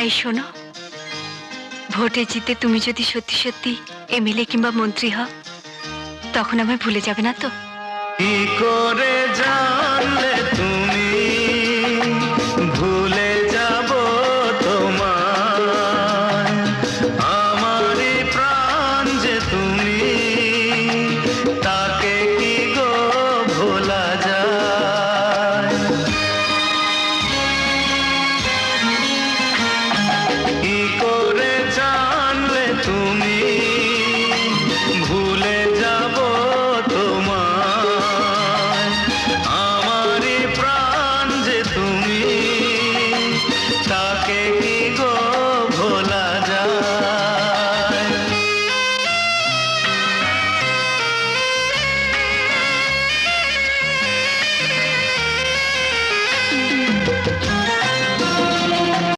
এই শোনো, ভোটে জিতে তুমি যদি সত্যি সত্যি এমএলএ কিংবা মন্ত্রী হও, তখন আমায় ভুলে যাবে না তো? কি করে জানলে তুমি ভুলে যাব তোমায়? আমারই প্রাণ যে তুমি, তাকে কি গো ভোলা যায়? কি করে জানলে তুমি ভুলে যাব তোমায়? আমারই প্রাণ যে তুমি, তাকে কি